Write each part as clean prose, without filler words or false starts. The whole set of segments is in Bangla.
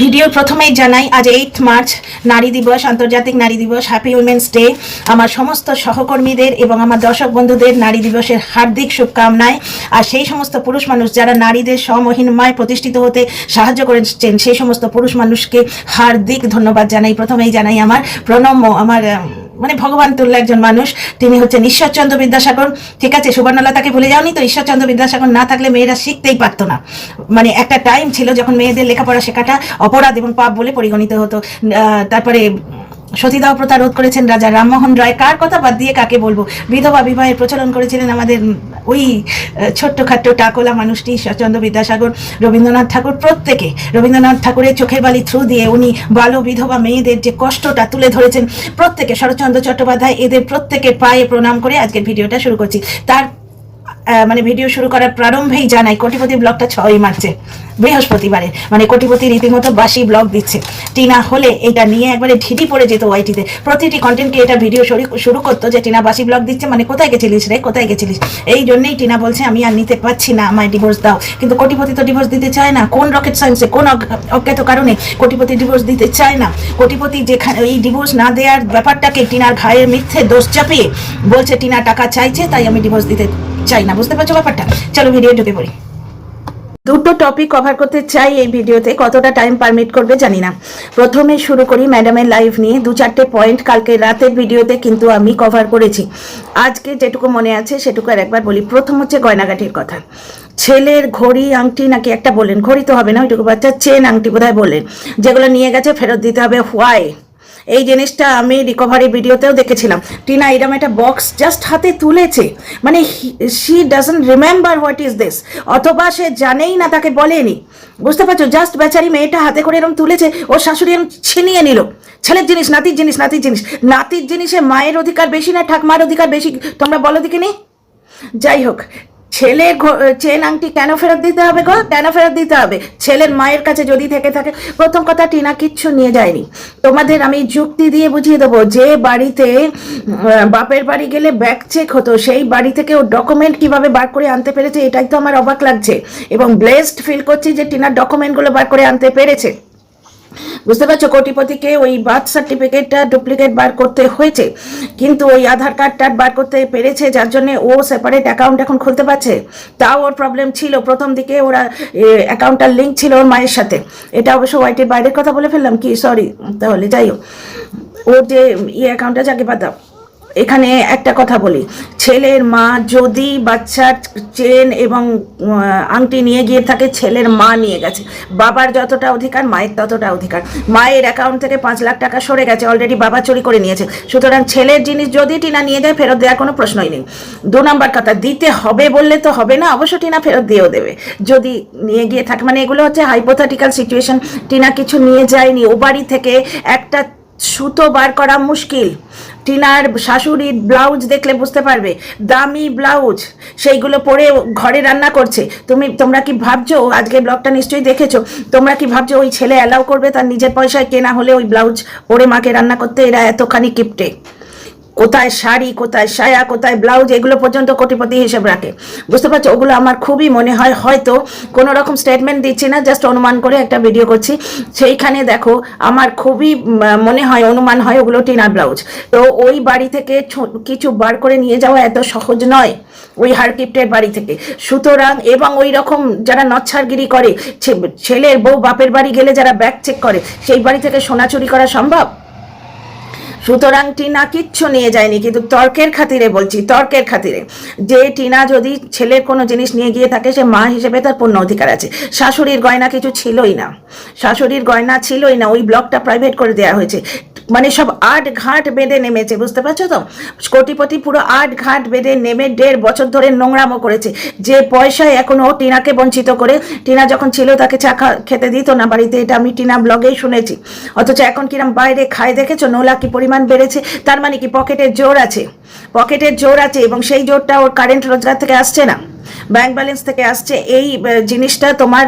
ভিডিওর প্রথমেই জানাই আজ 8 মার্চ নারী দিবস, আন্তর্জাতিক নারী দিবস। Happy women's day. আমার সমস্ত সহকর্মীদের এবং আমার দর্শক বন্ধুদের নারী দিবসের হার্দিক শুভকামনায়। আর সেই সমস্ত পুরুষ মানুষ যারা নারীদের সমহিমায় প্রতিষ্ঠিত হতে সাহায্য করেছেন, সেই সমস্ত পুরুষ মানুষকে হার্দিক ধন্যবাদ জানাই। প্রথমেই জানাই আমার প্রণম্য, আমার মানে ভগবান তুল্য একজন মানুষ, তিনি হচ্ছেন ঈশ্বরচন্দ্র বিদ্যাসাগর। ঠিক আছে, সুবর্ণলতাকে ভুলে যাওনি তো? ঈশ্বরচন্দ্র বিদ্যাসাগর না থাকলে মেয়েরা শিখতেই পারতো না। মানে একটা টাইম ছিল যখন মেয়েদের লেখাপড়া শেখাটা অপরাধ এবং পাপ বলে পরিগণিত হতো। তারপরে সতীদাহ প্রথা রোধ করেছেন রাজা রামমোহন রায়। কার কথা বাদ দিয়ে কাকে বলবো? বিধবা বিবাহের প্রচলন করেছিলেন আমাদের ওই ছোট্টখাট্ট টাকলা মানুষটি ঈশ্বরচন্দ্র বিদ্যাসাগর। রবীন্দ্রনাথ ঠাকুর, প্রত্যেকে রবীন্দ্রনাথ ঠাকুরের চোখের বালি থ্রু দিয়ে উনি বাল্য বিধবা মেয়েদের যে কষ্টটা তুলে ধরেছেন, প্রত্যেকে, শরৎচন্দ্র চট্টোপাধ্যায়, এদের প্রত্যেকের পায়ে প্রণাম করে আজকের ভিডিওটা শুরু করছি। তার মানে ভিডিও শুরু করার প্রারম্ভেই জানাই কোটিপতি ব্লগটা 6 মার্চে বৃহস্পতিবারে, মানে কোটিপতি রীতিমতো বাসি ব্লগ দিচ্ছে। টিনা হলে এটা নিয়ে একবারে ঢিটি পড়ে যেত ওয়াইটিতে, প্রতিটি কন্টেন্টকে এটা ভিডিও শুরু করতো যে টিনা বাসি ব্লগ দিচ্ছে, মানে কোথায় গেছিলিস রে, কোথায় গেছিলিস। এই জন্যই টিনা বলছে আমি আর নিতে পারছি না, আমায় ডিভোর্স দাও। কিন্তু কোটিপতি তো ডিভোর্স দিতে চায় না। কোন রকেট সায়েন্সে, কোন অজ্ঞাত কারণে কোটিপতি ডিভোর্স দিতে চায় না। কোটিপতি যেখানে এই ডিভোর্স না দেওয়ার ব্যাপারটাকে টিনার ভাইয়ের মিথ্যে দোষ চাপিয়ে বলছে টিনা টাকা চাইছে তাই আমি ডিভোর্স দিতে চাই না। বুঝতে পারছো ব্যাপারটা? চলো ভিডিও ঢুকে পড়ি। দুটো টপিক কভার করতে চাই এই ভিডিওতে, কতটা টাইম পারমিট করবে জানি না। প্রথমে শুরু করি ম্যাডামের লাইভ নিয়ে। 2-4টে পয়েন্ট কালকে রাতের ভিডিওতে কিন্তু আমি কভার করেছি। আজকে যেটুকু মনে আছে সেটুকু আর একবার বলি। প্রথম হচ্ছে গয়নাগাটির কথা। ছেলের ঘড়ি আংটি নাকি একটা বললেন, ঘড়ি তো হবে না, ওইটুকু বাচ্চা চেন আংটি বোধহয় বললেন, যেগুলো নিয়ে গেছে ফেরত দিতে হবে। হোয়াই? এই জিনিসটা আমি রিকভারি ভিডিওতেও দেখেছিলাম। টিনা এরকম একটা বক্স জাস্ট হাতে তুলেছে, মানে she doesn't remember what is this, অথবা সে জানেই না, তাকে বলেনি। বুঝতে পারছো? জাস্ট বেচারি মেয়েটা হাতে করে এরকম তুলেছে, ওর শাশুড়ি এরকম ছিনিয়ে নিল। ছেলের জিনিস, নাতির জিনিস, নাতির জিনিস। নাতির জিনিসে মায়ের অধিকার বেশি না ঠাকমার অধিকার বেশি? তোমরা বলো দিকে নি। যাই হোক, ছেলের চেন আংটি কেন ফেরত দিতে হবে গো? কেন ফেরত দিতে হবে? ছেলের মায়ের কাছে যদি থেকে থাকে। প্রথম কথা, টিনা কিচ্ছু নিয়ে যায়নি। তোমাদের আমি যুক্তি দিয়ে বুঝিয়ে দেবো। যে বাড়িতে বাপের বাড়ি গেলে ব্যাগ চেক হতো, সেই বাড়ি থেকে ও ডকুমেন্ট কিভাবে বার করে আনতে পেরেছে, এটাই তো আমার অবাক লাগছে। এবং ব্লেসড ফিল করছি যে টিনার ডকুমেন্টগুলো বার করে আনতে পেরেছে। বুঝতে পারছো? কোটিপতিকে ওই বার্থ সার্টিফিকেটটা ডুপ্লিকেট বার করতে হয়েছে, কিন্তু ওই আধার কার্ডটা বার করতে পেরেছে, যার জন্য ও সেপারেট অ্যাকাউন্ট এখন খুলতে পারছে। তাও ওর প্রবলেম ছিল প্রথম দিকে, ওরা অ্যাকাউন্টটার লিঙ্ক ছিল ওর মায়ের সাথে। এটা অবশ্য হোয়াইটের বাইরের কথা বলে ফেললাম কি, সরি। তাহলে যাই হোক, ওর যে অ্যাকাউন্টটা যাকে বাদ দাও। এখানে একটা কথা বলি, ছেলের মা যদি বাচ্চার চেন এবং আংটি নিয়ে গিয়ে থাকে, ছেলের মা নিয়ে গেছে। বাবার যতটা অধিকার, মায়ের ততটা অধিকার। মায়ের অ্যাকাউন্ট থেকে 5 লাখ টাকা সরে গেছে, অলরেডি বাবা চুরি করে নিয়েছে। সুতরাং ছেলের জিনিস যদি টিনা নিয়ে যায়, ফেরত দেওয়ার কোনো প্রশ্নই নেই। 2 নম্বর কথা, দিতে হবে বললে তো হবে না, অবশ্য টিনা ফেরত দিয়েও দেবে যদি নিয়ে গিয়ে থাকে। মানে এগুলো হচ্ছে হাইপোথেটিক্যাল সিচুয়েশন। টিনা কিছু নিয়ে যায়নি। ও বাড়ি থেকে একটা সুতো বার করা মুশকিল। টিনার শাশুড়ির ব্লাউজ দেখলে বুঝতে পারবে, দামি ব্লাউজ, সেইগুলো পরে ঘরে রান্না করছে। তোমরা কি ভাবছো, আজকে ব্লগটা নিশ্চয়ই দেখেছো, তোমরা কি ভাবছো ওই ছেলে অ্যালাউ করবে তার নিজের পয়সায় কেনা হলে ওই ব্লাউজ পরে মাকে রান্না করতে? এরা এতখানি কিপটে। কোথায় শাড়ি, কোথায় সায়া, কোথায় ব্লাউজ, এগুলো পর্যন্ত কোটিপতি হিসেব রাখে। বুঝতে পারছো? ওগুলো আমার খুবই মনে হয়, হয়তো কোনো রকম স্টেটমেন্ট দিচ্ছি না, জাস্ট অনুমান করে একটা ভিডিও করছি। সেইখানে দেখো, আমার খুবই মনে হয়, অনুমান হয় ওগুলো টিনার ব্লাউজ। তো ওই বাড়ি থেকে কিছু বার করে নিয়ে যাওয়া এত সহজ নয়, ওই হারকিপ্টের বাড়ি থেকে। সুতরাং, এবং ওই রকম যারা নচ্ছারগিরি করে, ছেলের বউ বাপের বাড়ি গেলে যারা ব্যাগ চেক করে, সেই বাড়ি থেকে সোনা চুরি করা সম্ভব? সুতরাং টিনা কিচ্ছু নিয়ে যায়নি। কিন্তু তর্কের খাতিরে বলছি, তর্কের খাতিরে, যে টিনা যদি ছেলের কোনো জিনিস নিয়ে গিয়ে থাকে, সে মা হিসেবে তার পূর্ণ অধিকার আছে। শাশুড়ির গয়না কিছু ছিলই না, শাশুড়ির গয়না ছিলই না। ওই ব্লগটা প্রাইভেট করে দেওয়া হয়েছে। মানে সব আট ঘাট বেঁধে নেমেছে। বুঝতে পারছো তো? কোটিপতি পুরো আট ঘাট বেঁধে নেমে 1.5 বছর ধরে নোংরামো করেছে, যে পয়সায় এখনো টিনাকে বঞ্চিত করে। টিনা যখন ছিল তাকে চা খেতে দিত না বাড়িতে, এটা আমি টিনা ব্লগেই শুনেছি। অথচ এখন কিরম বাইরে খায় দেখেছো? নোলা কি পরিমাণ বেড়েছে। তার মানে কি পকেটের জোর আছে, পকেটের জোর আছে, এবং সেই জোরটা ওর কারেন্ট রোজগার থেকে আসছে না, ব্যাংক ব্যালেন্স থেকে আসছে। এই জিনিসটা তোমার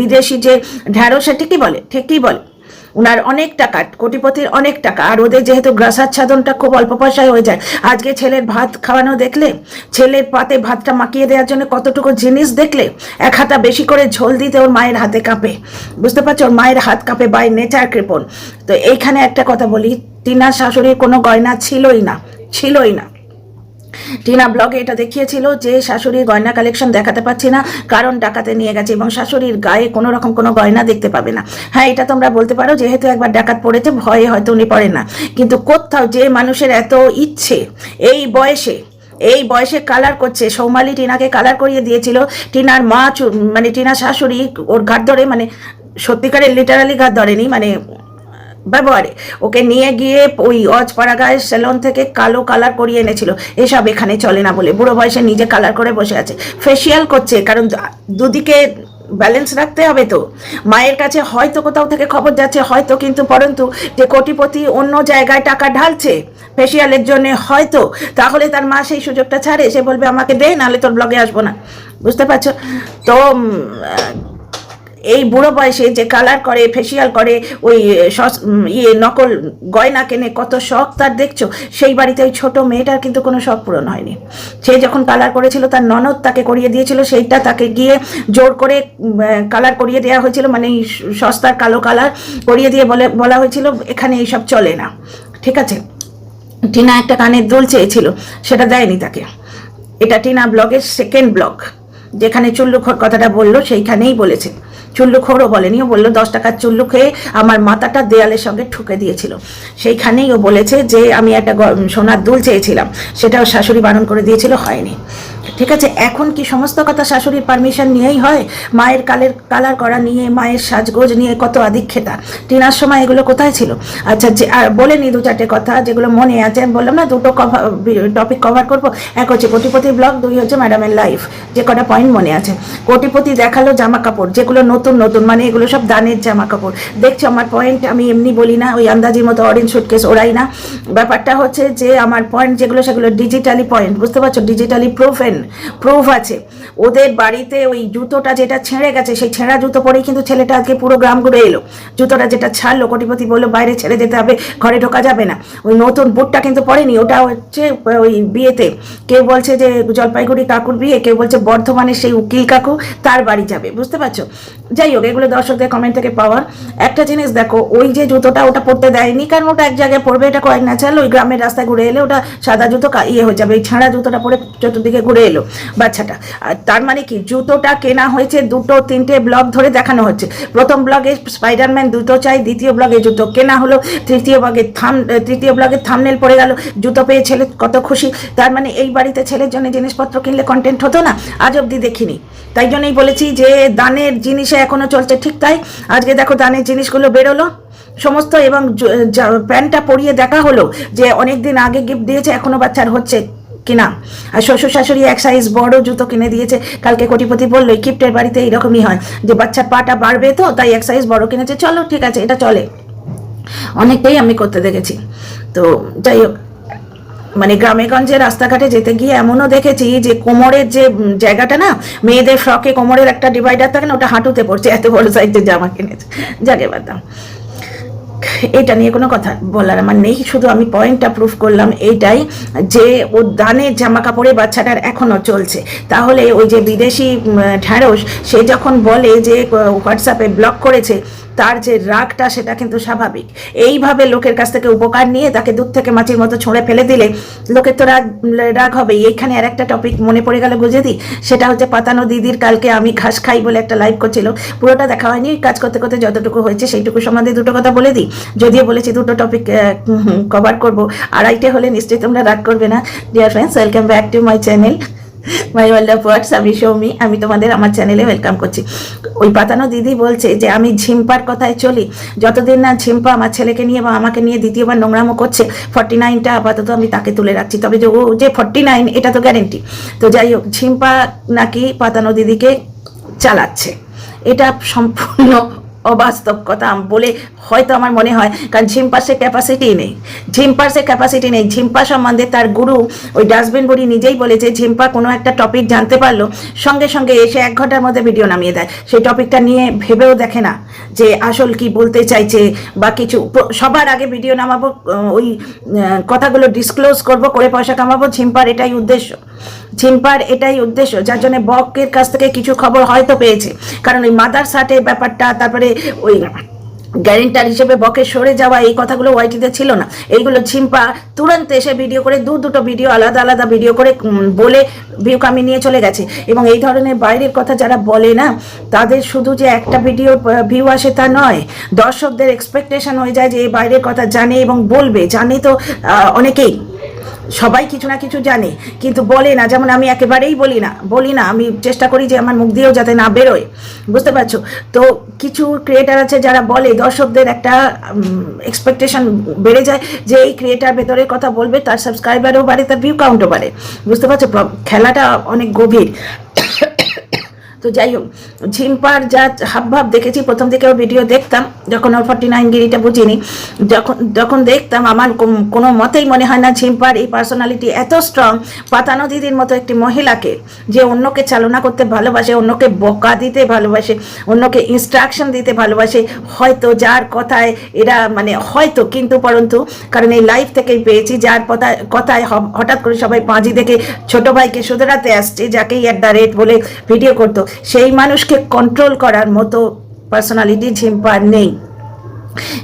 বিদেশি যে ঢ্যাঁড়স, ঠিকই বলে, ঠিকই বলে, উনার অনেক টাকা, কোটিপতির অনেক টাকা, আর ওদের যেহেতু গ্রাসাচ্ছাদনটা খুব অল্প পয়সায় হয়ে যায়। আজকে ছেলের ভাত খাওয়ানো দেখলে, ছেলের পাতে ভাতটা মাখিয়ে দেওয়ার জন্য কতটুকু জিনিস দেখলে, এক হাতা বেশি করে ঝোল দিতে ওর মায়ের হাতে কাঁপে, বুঝতে পারছো, ওর মায়ের হাত কাঁপে, বাই নেচার কৃপণ। তো এইখানে একটা কথা বলি, টিনার শাশুড়ির কোনো গয়না ছিলই না। টিনা ব্লগে এটা দেখিয়েছিল যে শাশুড়ির গয়না কালেকশন দেখাতে পাচ্ছি না, কারণ ডাকাতে নিয়ে গেছে, এবং শাশুড়ির গায়ে কোনো রকম কোনো গয়না দেখতে পাবে না। হ্যাঁ, এটা তোমরা বলতে পারো যেহেতু একবার ডাকাত পড়েছে ভয়ে হয়তো উনি পড়েন না, কিন্তু কোথাও যে মানুষের এত ইচ্ছে এই বয়সে কালার করছে, সৌমালি টিনাকে কালার করিয়ে দিয়েছিল, টিনার মা মানে টিনার শাশুড়ি ওর ঘাট ধরে, মানে সত্যিকারের লিটারালি ঘাট ধরেনি, মানে ব্যবহারে ওকে নিয়ে গিয়ে ওই অজপাড়াগাঁয়ের সেলন থেকে কালো কালার করিয়ে এনেছিল। এসব এখানে চলে না বলে বুড়ো বয়সে নিজে কালার করে বসে আছে, ফেসিয়াল করছে, কারণ দুদিকে ব্যালেন্স রাখতে হবে। তো মায়ের কাছে হয়তো কোথাও থেকে খবর যাচ্ছে, হয়তো, কিন্তু পরন্তু যে কোটিপতি অন্য জায়গায় টাকা ঢালছে ফেসিয়ালের জন্য, হয়তো তাহলে তার মা সেই সুযোগটা ছাড়ে, সে বলবে আমাকে দে, নাহলে তোর ব্লগে আসবো না, বুঝতে পারছো? তো এই বুড়ো বয়সে যে কালার করে, ফেসিয়াল করে, ওই নকল গয়না কেনে, কত শখ তার দেখছো। সেই বাড়িতে ওই ছোট মেয়েটার কিন্তু কোনো শখ পূরণ হয়নি। সে যখন কালার করেছিল তার ননদ তাকে করিয়ে দিয়েছিল, সেইটা তাকে গিয়ে জোর করে কালার করিয়ে দেওয়া হয়েছিল, মানে সস্তার কালো কালার করিয়ে দিয়ে বলা হয়েছিল এখানে এইসব চলে না, ঠিক আছে? টিনা একটা কানের দুল চেয়েছিল, সেটা দেয়নি তাকে। এটা টিনা ব্লগের সেকেন্ড ব্লগ, যেখানে চুল্লুখোর কথাটা বললো সেইখানেই বলেছে। চুল্লুখোরও বলেনি, ও বললো 10 টাকার চুল্লু খেয়ে আমার মাথাটা দেয়ালের সঙ্গে ঠুকে দিয়েছিল। সেইখানেই ও বলেছে যে আমি একটা সোনার দুল চেয়েছিলাম, সেটাও শাশুড়ি বারণ করে দিয়েছিল, হয়নি, ঠিক আছে? এখন কি সমস্ত কথা শাশুড়ির পারমিশন নিয়েই হয়? মায়ের কালার করা নিয়ে, মায়ের সাজগোজ নিয়ে কত আদিক্ষেতা। টিনার সময় এগুলো কোথায় ছিল? আচ্ছা, যে আর বলে নি 2-4টে কথা যেগুলো মনে আছে, আমি বললাম না 2টো টপিক কভার করবো। এক হচ্ছে কোটিপতির ব্লগ, 2 হচ্ছে ম্যাডামের লাইফ। যে কটা পয়েন্ট মনে আছে, কোটিপতি দেখালো জামা কাপড়, যেগুলো নতুন, মানে এগুলো সব দানের জামা কাপড়। দেখছো আমার পয়েন্ট, আমি এমনি বলি না, ওই আন্দাজির মতো অরেঞ্জ সুটকেস ওরাই না। ব্যাপারটা হচ্ছে যে আমার পয়েন্ট যেগুলো, সেগুলো ডিজিটালি পয়েন্ট, বুঝতে পারছো? ডিজিটালি প্রুফ আছে। ওদের বাড়িতে ওই জুতোটা যেটা ছেঁড়ে গেছে, সেই ছেঁড়া জুতো পরেই কিন্তু ছেলেটা আজকে পুরো গ্রাম ঘুরে এলো। জুতোটা যেটা ছাড়লো, কোটিপতি বললো বাইরে ছেড়ে যেতে হবে, ঘরে ঢোকা যাবে না। ওই নতুন বুটটা কিন্তু পরেনি, ওটা হচ্ছে ওই বিয়েতে, কেউ বলছে যে জলপাইগুড়ি কাকুর বিয়ে, কেউ বলছে বর্ধমানের সেই উকিল কাকু তার বাড়ি যাবে, বুঝতে পারছো? যাই হোক, এগুলো দর্শকদের কমেন্ট থেকে পাওয়ার। একটা জিনিস দেখো, ওই যে জুতোটা ওটা পরতে দেয়নি, কারণ ওটা এক জায়গায় পড়বে, এটা কয়েক ন্যাচারাল, ওই গ্রামের রাস্তায় ঘুরে এলে ওটা সাদা জুতো হয়ে যাবে। এই ছাড়া জুতোটা পরে চতুর্দিকে ঘুরে এলো বাচ্চাটা। আর তার মানে কি, জুতোটা কেনা হয়েছে 2-3টে ব্লগ ধরে দেখানো হচ্ছে। প্রথম ব্লগে স্পাইডারম্যান জুতো চাই, দ্বিতীয় ব্লগে জুতো কেনা হলো, তৃতীয় ব্লগে থাম্বনেল পড়ে গেল, জুতো পেয়ে ছেলে কত খুশি। তার মানে এই বাড়িতে ছেলের জন্য জিনিসপত্র কিনলে কন্টেন্ট হতো না? আজ অব্দি দেখিনি। তাই জন্যই বলেছি যে দানের জিনিসে এখনো চলছে, ঠিক তাই। আজকে দেখো দানের জিনিসগুলো বেরোলো সমস্ত, এবং প্যান্টটা পরিয়ে দেখা হলো যে অনেকদিন আগে গিফট দিয়েছে, এখনো বাচ্চার হচ্ছে কিনা। আর শ্বশুর শাশুড়ি এক সাইজ বড় জুতো কিনে দিয়েছে। কালকে কোটিপতি বললো গিফটের বাড়িতে এইরকমই হয়, যে বাচ্চার পাটা বাড়বে, তো তাই এক সাইজ বড় কিনেছে। চলো, ঠিক আছে, এটা চলে, অনেকটাই আমি করতে দেখেছি। তো যাই হোক, মানে গ্রামে গঞ্জে রাস্তাঘাটে যেতে গিয়ে এমনও দেখেছি যে কোমরের যে জায়গাটা না, মেয়েদের ফ্রকে কোমরের একটা ডিভাইডার থাকে না, ওটা হাঁটুতে পড়ছে, এত বড় সাইজের জামা কিনেছে। যাকে বাদাম, এটা নিয়ে কোনো কথা বলার আমার নেই, শুধু আমি পয়েন্টটা প্রুফ করলাম এইটাই, যে ও দানের জামা কাপড়ে বাচ্চাটার এখনও চলছে। তাহলে ওই যে বিদেশি ঢ্যাঁড়স, সে যখন বলে যে হোয়াটসঅ্যাপে ব্লক করেছে, তার যে রাগটা সেটা কিন্তু স্বাভাবিক। এইভাবে লোকের কাছ থেকে উপকার নিয়ে তাকে দুধ থেকে মাছির মতো ছুঁড়ে ফেলে দিলে লোকের তো রাগ হবে। এইখানে আর একটা টপিক মনে পড়ে গেল, বুঝে দিই, সেটা হচ্ছে পাতানো দিদির কালকে আমি ঘাস খাই বলে একটা লাইভ করছিল, পুরোটা দেখা হয়নি, কাজ করতে করতে যতটুকু হয়েছে সেইটুকু সম্বন্ধে 2টো কথা বলে দিই। যদিও বলেছি 2টো টপিক কভার করবো, 2:30 হলে নিশ্চয়ই তোমরা রাগ করবে না। Dear friends, welcome back to my channel, my world of words. আমি সৌমি, আমি তোমাদের আমার চ্যানেলে ওয়েলকাম করছি। ওই পাতানো দিদি বলছে যে আমি ঝিম্পার কথায় চলি, যতদিন না ঝিম্পা আমার ছেলেকে নিয়ে বা আমাকে নিয়ে দ্বিতীয়বার নোংরামো করছে, 49টা আপাতত আমি তাকে তুলে রাখছি, তবে যে ও যে 49 এটা তো গ্যারেন্টি। তো যাই হোক, ঝিম্পা নাকি পাতানো দিদিকে চালাচ্ছে, এটা সম্পূর্ণ অবাস্তব কথা বলে হয়তো আমার মনে হয়, কারণ ঝিম্পার সে ক্যাপাসিটি নেই। ঝিম্পা সম্বন্ধে তার গুরু ওই ডাস্টবিন বুড়ি নিজেই বলেছে, ঝিম্পা কোনো একটা টপিক জানতে পারলো সঙ্গে সঙ্গে এসে 1 ঘন্টার মধ্যে ভিডিও নামিয়ে দেয়, সেই টপিকটা নিয়ে ভেবেও দেখে না যে আসল কি বলতে চাইছে বা কিছু। সবার আগে ভিডিও নামাবো, ওই কথাগুলো ডিসক্লোজ করব, করে পয়সা কামাবো। ঝিম্পার এটাই উদ্দেশ্য, যার জন্য বকের কাছ থেকে কিছু খবর হয়তো পেয়েছে, কারণ ওই মাদার সার্টের ব্যাপারটা, তারপরে ওই গ্যারেন্টার হিসেবে বকে সরে যাওয়া, এই কথাগুলো ওয়াইটিতে ছিল না। এইগুলো ঝিম্পা তুরন্ত এসে ভিডিও করে, দুটো ভিডিও আলাদা ভিডিও করে বলে ভিউ কামিয়ে নিয়ে চলে গেছে। এবং এই ধরনের বাইরের কথা যারা বলে না, তাদের শুধু যে একটা ভিডিওর ভিউ আসে তা নয়, দর্শকদের এক্সপেকটেশন হয়ে যায় যে এই বাইরের কথা জানে এবং বলবে। জানে তো অনেকেই, সবাই কিছু না কিছু জানে, কিন্তু বলে না। যেমন আমি একেবারেই বলি না, আমি চেষ্টা করি যে আমার মুখ দিয়েও যাতে না বেরোয়, বুঝতে পারছো তো। কিছু ক্রিয়েটার আছে যারা বলে, দর্শকদের একটা এক্সপেকটেশন বেড়ে যায় যে এই ক্রিয়েটার ভেতরের কথা বলবে, তার সাবস্ক্রাইবারও বাড়ে, তার ভিউ কাউন্টও বাড়ে, বুঝতে পারছো। খেলাটা অনেক গভীর। তো যাই হোক, ঝিম্পার যা হাবভাব দেখেছি, প্রথম থেকে ওর ভিডিও দেখতাম যখন ওর 49 গিরিটা বুঝিনি, যখন দেখতাম, আমার কোনো মতেই মনে হয় না ঝিম্পার এই পার্সোনালিটি এত স্ট্রং। পাতানো দিদির মতো একটি মহিলাকে, যে অন্যকে চালনা করতে ভালোবাসে, অন্যকে বকা দিতে ভালোবাসে, অন্যকে ইনস্ট্রাকশন দিতে ভালোবাসে, হয়তো যার কথায় এরা মানে হয়তো, কিন্তু পরন্তু, কারণ এই লাইফ থেকেই পেয়েছি, যার কথায় হঠাৎ করে সবাই পাঁজি দেখে ছোট ভাইকে শুধরাতে আসছে, যাকেই @ বলে ভিডিও করতো, সেই মানুষকে কন্ট্রোল করার মতো পার্সোনালিটি ঝিম্পার নেই।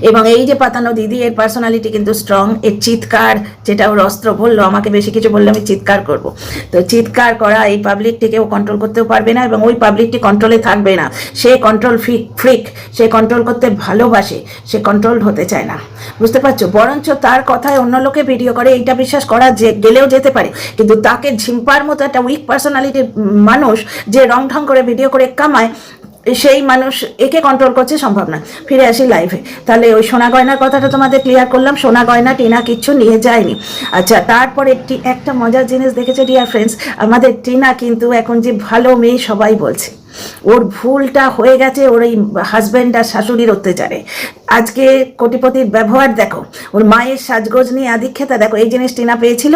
এবং এই যে পাতানো দিদি, এর পার্সোনালিটি কিন্তু স্ট্রং। এর চিৎকার, যেটা ওর অস্ত্র বললো, আমাকে বেশি কিছু বললে আমি চিৎকার করব, তো চিৎকার করা এই পাবলিকটিকেও কন্ট্রোল করতেও পারবে না, এবং ওই পাবলিকটি কন্ট্রোলে থাকবে না। সে কন্ট্রোল ফ্রিক, সে কন্ট্রোল করতে ভালোবাসে, সে কন্ট্রোল হতে চায় না, বুঝতে পারছো। বরঞ্চ তার কথায় অন্য লোকে ভিডিও করে, এইটা বিশ্বাস করা গেলেও যেতে পারে, কিন্তু তাকে ঝিম্পার মতো একটা উইক পার্সোনালিটির মানুষ, যে রং ঢং করে ভিডিও করে কামায়, সেই মানুষ একে কন্ট্রোল করছে, সম্ভব না। ফিরে আসি লাইভে। তাহলে ওই সোনা গয়নার কথাটা তোমাদের ক্লিয়ার করলাম। সোনা গয়না টিনা কিচ্ছু নিয়ে যায়নি। আচ্ছা, তারপরে একটা মজার জিনিস দেখেছে ডিয়ার ফ্রেন্ডস, আমাদের টিনা কিন্তু এখন যে ভালো মেয়ে সবাই বলছে, ওর ভুলটা হয়ে গেছে ওর এই হাজব্যান্ড আর শাশুড়ির অত্যাচারে। আজকে কোটিপতির ব্যবহার দেখো, ওর মায়ের সাজগোজ নিয়ে আদিক্ষেতা দেখো। এই জিনিস টিনা পেয়েছিল?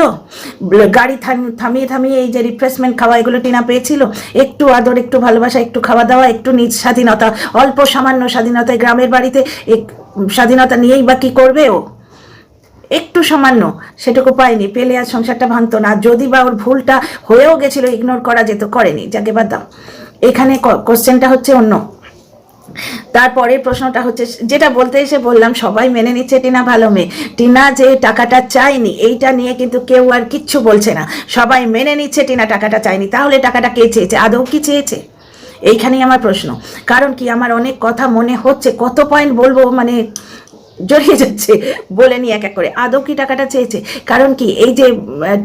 গাড়ি থামিয়ে এই যে রিফ্রেশমেন্ট খাওয়া, এগুলো টিনা পেয়েছিল? একটু আদর, একটু ভালোবাসা, একটু খাওয়া দাওয়া, একটু নিজ স্বাধীনতা, অল্প সামান্য স্বাধীনতায়, গ্রামের বাড়িতে স্বাধীনতা নিয়েই বা কি করবে ও? একটু সামান্য সেটুকু পায়নি, পেলে আর সংসারটা ভাঙতো না। যদি বা ওর ভুলটা হয়েও গেছিল, ইগনোর করা যেত, করেনি, যাকে বাদ দাও। এখানে কোশ্চেনটা হচ্ছে অন্য। তারপরের প্রশ্নটা হচ্ছে, যেটা বলতে এসে বললাম, সবাই মেনে নিচ্ছে টিনা ভালো মেয়ে। টিনা যে টাকাটা চায়নি, এইটা নিয়ে কিন্তু কেউ আর কিচ্ছু বলছে না, সবাই মেনে নিচ্ছে টিনা টাকাটা চায়নি। তাহলে টাকাটা কে চেয়েছে? আদৌ কি চেয়েছে? এইখানেই আমার প্রশ্ন। কারণ কি, আমার অনেক কথা মনে হচ্ছে, কত পয়েন্ট বলবো, মানে জড়িয়ে যাচ্ছে, বলে নি এক এক করে। আদৌ কি টাকাটা চেয়েছে? কারণ কি, এই যে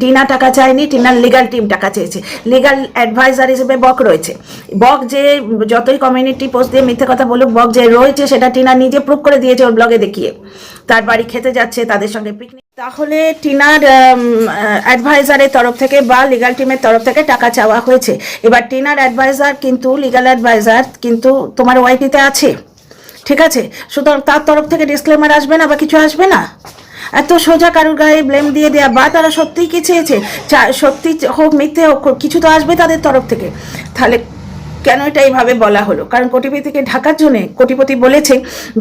টিনা টাকা চায়নি, টিনার লিগাল টিম টাকা চেয়েছে। লিগাল অ্যাডভাইজার হিসেবে বক রয়েছে। বক যে যতই কমিউনিটি পোস্ট দিয়ে মিথ্যে কথা বলুক, বক যে রয়েছে সেটা টিনা নিজে প্রুভ করে দিয়েছে ওর ব্লগে দেখিয়ে। তার বাড়ি খেতে যাচ্ছে, তাদের সঙ্গে পিকনিক। তাহলে টিনার অ্যাডভাইজারের তরফ থেকে বা লিগাল টিমের তরফ থেকে টাকা চাওয়া হয়েছে। এবার টিনার অ্যাডভাইজার কিন্তু, লিগাল অ্যাডভাইজার কিন্তু তোমার ওয়াইটিতে আছে, ঠিক আছে? সুতরাং তার তরফ থেকে ডিসক্লেমার আসবে না বা কিছু আসবে না? এত সোজা কারুর গায়ে ব্লেম দিয়ে দেওয়া, বা তারা সত্যিই কি চেয়েছে, সত্যি হোক মিথ্যে হোক, কিছু তো আসবে তাদের তরফ থেকে। তাহলে কেন এটা এইভাবে বলা হলো? কারণ কোটিপতিকে ঢাকার জন্যে কোটিপতি বলেছে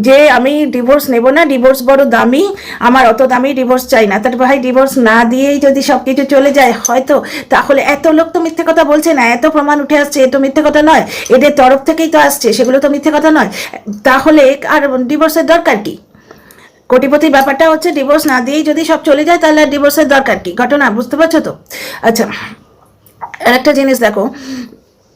যে আমি ডিভোর্স নেব না, ডিভোর্স বড় দামি, আমার অত দামি ডিভোর্স চাই না। তার ভাই, ডিভোর্স না দিয়েই যদি সব কিছু চলে যায় হয়তো, তাহলে এত লোক তো মিথ্যে কথা বলছে না, এত প্রমাণ উঠে আসছে, এ তো মিথ্যে কথা নয়, এদের তরফ থেকেই তো আসছে, সেগুলো তো মিথ্যে কথা নয়। তাহলে আর ডিভোর্সের দরকার কি? কোটিপতির ব্যাপারটা হচ্ছে, ডিভোর্স না দিয়েই যদি সব চলে যায়, তাহলে আর ডিভোর্সের দরকার কি? ঘটনা বুঝতে পারছো তো? আচ্ছা, আরেকটা জিনিস দেখো,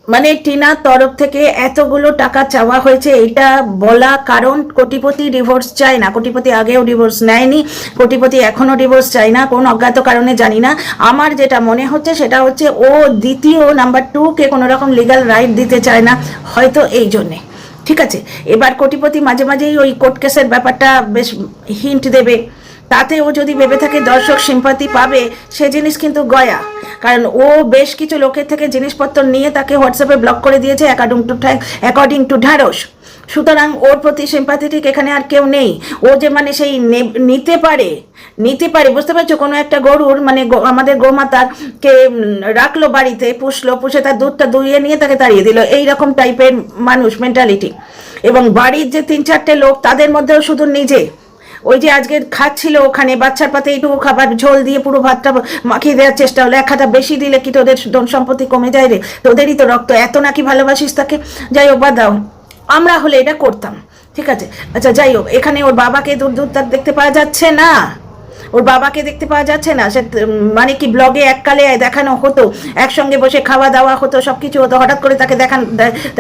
মানে টিনার তরফ থেকে এতগুলো টাকা চাওয়া হয়েছে, এটা বলা কারণ কোটিপতি ডিভোর্স চায় না। কোটিপতি আগেও ডিভোর্স নেয়নি, কোটিপতি এখনো ডিভোর্স চায় না, কোন অজ্ঞাত কারণে জানি না। আমার যেটা মনে হচ্ছে সেটা হচ্ছে, ও দ্বিতীয় নাম্বার 2 কে কোনো রকম লিগাল রাইট দিতে চায় না, হয়তো এই জন্যে। ঠিক আছে, এবার কোটিপতি মাঝে মাঝেই ওই কোর্ট কেসের ব্যাপারটা বেশ হিন্ট দেবে, তাতে ও যদি ভেবে থাকে দর্শক সিম্পাতি পাবে, সে জিনিস কিন্তু গয়া। কারণ ও বেশ কিছু লোকের থেকে জিনিসপত্র নিয়ে তাকে হোয়াটসঅ্যাপে ব্লক করে দিয়েছে অ্যাকর্ডিং টু ঢ্যাঁড়স। সুতরাং ওর প্রতি সিম্পাথেটিক এখানে আর কেউ নেই। ও যে মানে সেই নিতে পারে, বুঝতে পারছো? কোনো একটা গরুর মানে আমাদের গোমাতার কে রাখলো বাড়িতে, পুষে তার দুধটা দুইয়ে নিয়ে তাকে তাড়িয়ে দিল, এইরকম টাইপের মানুষ মেন্টালিটি। এবং বাড়ির যে 3-4টে লোক তাদের মধ্যেও শুধু নিজে, ওই যে আজকে খাচ্ছিল ওখানে বাচ্চার পাতে এইটুকু খাবার ঝোল দিয়ে পুরো ভাতটা মাখিয়ে দেওয়ার চেষ্টা হলো। 1 হাতা বেশি দিলে কি তোদের ধন সম্পত্তি কমে যায় রে? তোদেরই তো রক্ত, এত নাকি ভালোবাসিস তাকে? যাই হোক, বাদ দাও, আমরা হলে এটা করতাম, ঠিক আছে? আচ্ছা যাই হোক, এখানে ওর বাবাকে দূর তার দেখতে পাওয়া যাচ্ছে না, সে মানে কি ব্লগে এককালে দেখানো হতো, একসঙ্গে বসে খাওয়া দাওয়া হতো, সব কিছু হতো, হঠাৎ করে তাকে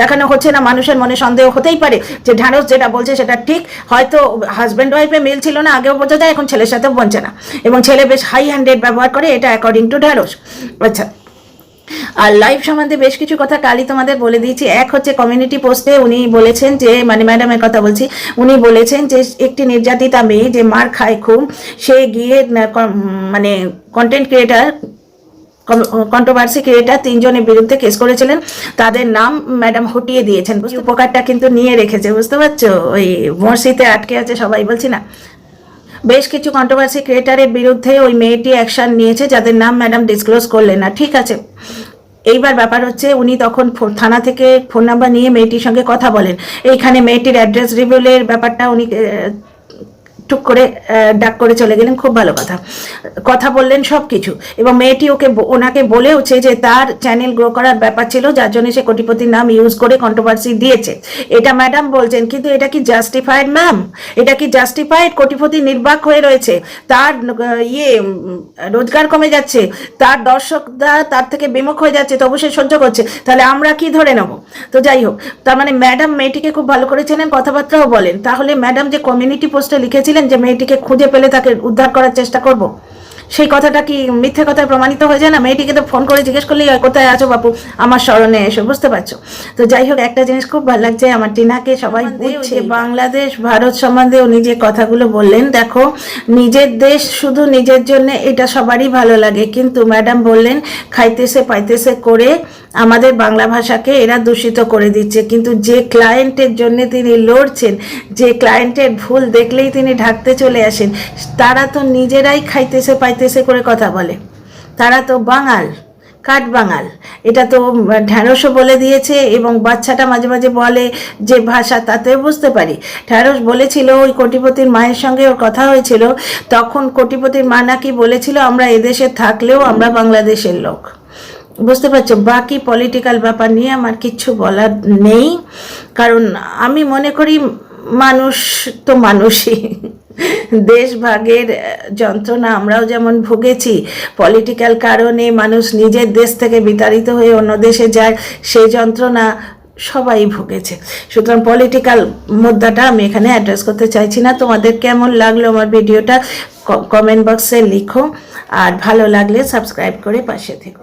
দেখানো হচ্ছে না। মানুষের মনে সন্দেহ হতেই পারে যে ঢ্যাঁড়স যেটা বলছে সেটা ঠিক, হয়তো হাজব্যান্ড ওয়াইফে মিল ছিল না, আগেও বোঝা যায়, এখন ছেলের সাথেও বলছে না, এবং ছেলে বেশ হাই হ্যান্ডেড ব্যবহার করে, এটা অ্যাকর্ডিং টু ঢ্যাঁড়স। আচ্ছা, আর লাইভ সম্বন্ধে বেশ কিছু কথা কালই তোমাদের বলে দিয়েছি। এক হচ্ছে কমিউনিটি পোস্টে উনি বলেছেন যে, মানে ম্যাডামের কথা বলছি, উনি বলেছেন যে একটি নির্যাতিতা মেয়ে যে মার খায় খুব, সে গিয়ে মানে কন্টেন্ট ক্রিয়েটার, কন্ট্রোভার্সি ক্রিয়েটার 3 জনের বিরুদ্ধে কেস করেছিলেন, তাদের নাম ম্যাডাম হটিয়ে দিয়েছেন। উপকারটা কিন্তু নিয়ে রেখেছে, বুঝতে পারছো? ওই মর্সিতে আটকে আছে সবাই, বলছি না, বেশ কিছু কন্ট্রোভার্সি ক্রিয়েটারের বিরুদ্ধে ওই মেয়েটি অ্যাকশন নিয়েছে, যাদের নাম ম্যাডাম ডিসক্লোজ করলেন না, ঠিক আছে? এইবার ব্যাপার হচ্ছে, উনি তখন থানা থেকে ফোন নাম্বার নিয়ে মেয়েটির সঙ্গে কথা বলেন। এইখানে মেয়েটির অ্যাড্রেস রিভিলের ব্যাপারটা উনি টুক করে ডাক করে চলে গেলেন, খুব ভালো কথা বললেন সব কিছু। এবং মেয়েটি ওনাকে বলেওছে যে তার চ্যানেল গ্রো করার ব্যাপার ছিল, যার জন্য সে কোটিপতির নাম ইউজ করে কন্ট্রোভার্সি দিয়েছে, এটা ম্যাডাম বলছেন। কিন্তু এটা কি জাস্টিফাইড ম্যাম? এটা কি জাস্টিফাইড? কোটিপতি নির্বাক হয়ে রয়েছে, তার রোজগার কমে যাচ্ছে, তার দর্শকরা তার থেকে বিমুখ হয়ে যাচ্ছে, তবু সে সহ্য করছে, তাহলে আমরা কি ধরে নেব? তো যাই হোক, তার মানে ম্যাডাম মেয়েটিকে খুব ভালো করে চেনেন, কথাবার্তাও বলেন। তাহলে ম্যাডাম যে কমিউনিটি পোস্টে লিখেছিলেন যে মেয়েটিকে খুঁজে পেলে তাকে উদ্ধার করার চেষ্টা করব, সেই কথাটা কি মিথ্যে কথায় প্রমাণিত হয়ে যায় না? মেয়েটিকে তো ফোন করে জিজ্ঞেস করলেই হয়, কোথায় আছো বাপু, আমার স্মরণে এসো, বুঝতে পারছো? তো যাই হোক, একটা জিনিস খুব ভালো লাগছে আমার টিনাকে, সবাই বুঝছে বাংলাদেশ ভারত সম্বন্ধে উনি যে কথাগুলো বললেন, দেখো, নিজের দেশ শুধু নিজের জন্য, এটা সবারই ভালো লাগে, কিন্তু ম্যাডাম বললেন খাইতেছে পাইতেছে করে আমাদের বাংলা ভাষাকে এরা দূষিত করে দিচ্ছে। কিন্তু যে ক্লায়েন্টের জন্য তিনি লড়ছেন, যে ক্লায়েন্টের ভুল দেখলেই তিনি ঢাকতে চলে আসেন, তারা তো নিজেরাই খাইতেছে পাইতেছে করে কথা বলে, তারা তো বাঙাল, কাঠ বাঙাল, এটা তো ঢ্যাঁড়সও বলে দিয়েছে। এবং বাচ্চাটা মাঝে মাঝে বলে যে ভাষা, তাতেও বুঝতে পারি। ঢ্যাঁড়স বলেছিল, ওই কোটিপতির মায়ের সঙ্গে ওর কথা হয়েছিল, তখন কোটিপতির মা নাকি বলেছিল আমরা এদেশে থাকলেও আমরা বাংলাদেশের লোক, বুঝতে পারছো? বাকি পলিটিক্যাল ব্যাপার নিয়ে আমার কিচ্ছু বলার নেই, কারণ আমি মনে করি মানুষ তো মানুষই, দেশ ভাগের যন্ত্রণা আমরাও যেমন ভুগেছি, পলিটিক্যাল কারণে মানুষ নিজের দেশ থেকে বিতাড়িত হয়ে অন্য দেশে যায়, সেই যন্ত্রণা সবাই ভুগেছে। সুতরাং পলিটিক্যাল মুদ্রাটা আমি এখানে অ্যাড্রেস করতে চাইছি না। তোমাদের কেমন লাগলো আমার ভিডিওটা কমেন্ট বক্সে লিখো, আর ভালো লাগলে সাবস্ক্রাইব করে পাশে থেকো।